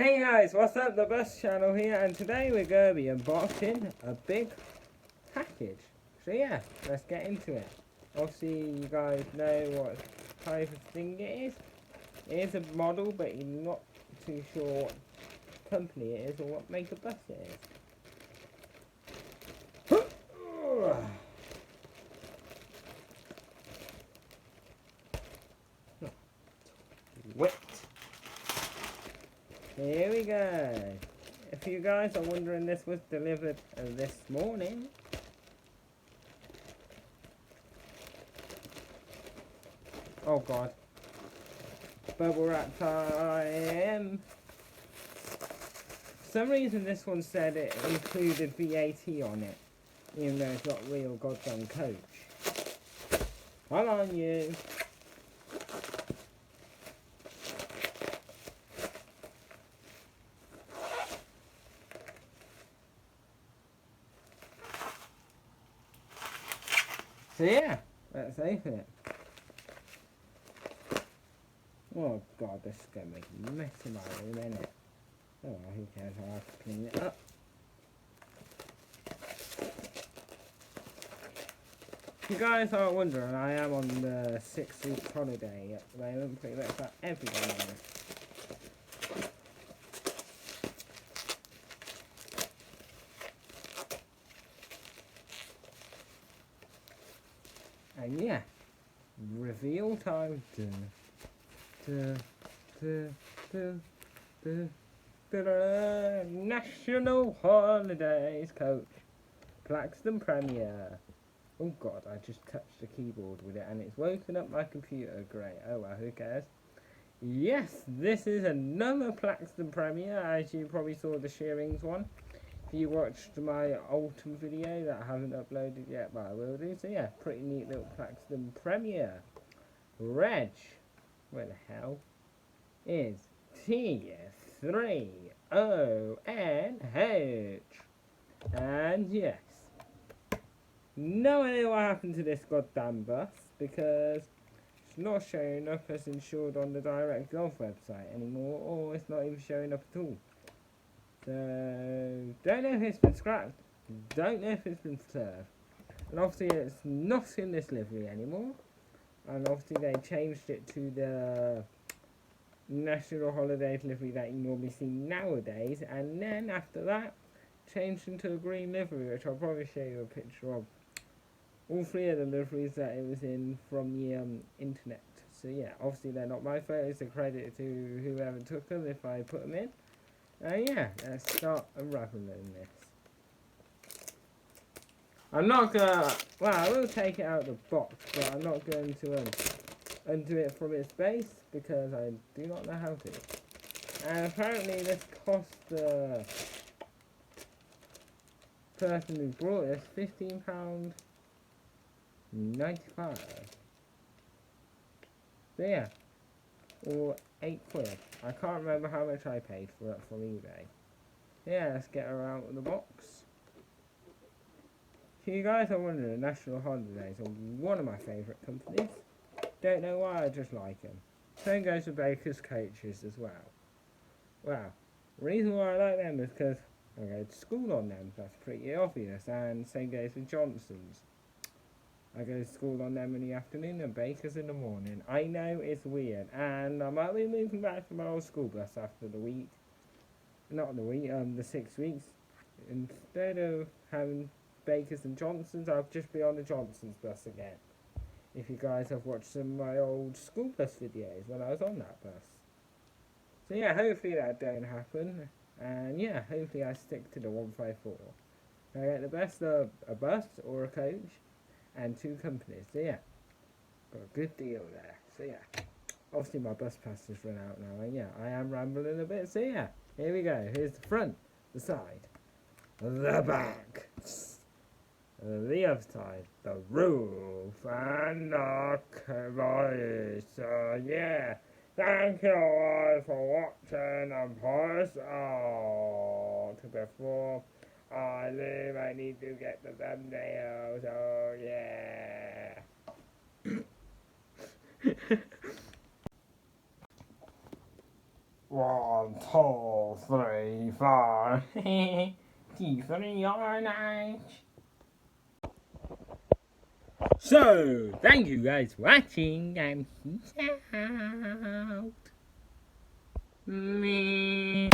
Hey guys, what's up? The Bus Channel here, and today we're going to be unboxing a big package. So yeah, let's get into it. Obviously you guys know what type of thing it is. It is a model, but you're not too sure what company it is or what make of bus it is. Wet. Here we go. If you guys are wondering, this was delivered this morning. Oh god. Bubble wrap time. For some reason this one said it included VAT on it, even though it's not real goddamn Coach. Come on you. So yeah, let's open it. Oh god, this is going to make a mess of my room, isn't it? Oh well, who cares, I'll have to clean it up. If you guys are wondering, I am on the 6-week holiday at the moment, pretty much like everyone is. And yeah, reveal time. National Holidays Coach. Plaxton Premier. Oh god, I just touched the keyboard with it and it's woken up my computer. Great. Oh well, who cares? Yes, this is another Plaxton Premier, as you probably saw the Shearings one. If you watched my autumn video that I haven't uploaded yet, but I will do. So yeah, pretty neat little Plaxton Premier. Reg, where the hell is C51Ft? And yes, no idea what happened to this goddamn bus, because it's not showing up as insured on the DirectGov website anymore, or it's not even showing up at all. So, don't know if it's been scrapped, don't know if it's been served. And obviously it's not in this livery anymore. And obviously they changed it to the national holiday livery that you normally see nowadays. And then after that, changed into a green livery, which I'll probably show you a picture of. All three of the liveries that it was in from the internet. So yeah, obviously they're not my photos, they're credited to whoever took them if I put them in. Yeah, let's start unraveling this. I'm not gonna, well, I will take it out of the box, but I'm not going to undo it from its base, because I do not know how to. And apparently this cost the person who brought this £15.95. So yeah, or £8. I can't remember how much I paid for it from eBay. Yeah, let's get her out of the box. So you guys are wondering, National Holidays are one of my favourite companies. Don't know why, I just like them. Same goes with Baker's Coaches as well. Well, the reason why I like them is because I go to school on them, that's pretty obvious, and same goes with Johnson's. I go to school on them in the afternoon and Baker's in the morning. I know it's weird, and I might be moving back to my old school bus after the week. Not the week, the 6 weeks. Instead of having Baker's and Johnson's, I'll just be on the Johnson's bus again. If you guys have watched some of my old school bus videos when I was on that bus. So yeah, hopefully that don't happen. And yeah, hopefully I stick to the 154. I get the best of a bus or a coach and 2 companies. So yeah, got a good deal there. So yeah, obviously my bus pass has run out now. And yeah, I am rambling a bit. So yeah, here we go. Here's the front, the side, the back, the other side, the roof, and the body. So yeah, thank you all for watching and post out. Before I leave, I need to get the thumbnail. So yeah. 1, 2, 3, 4. T3 ONH. So, thank you guys for watching, and peace out. Me.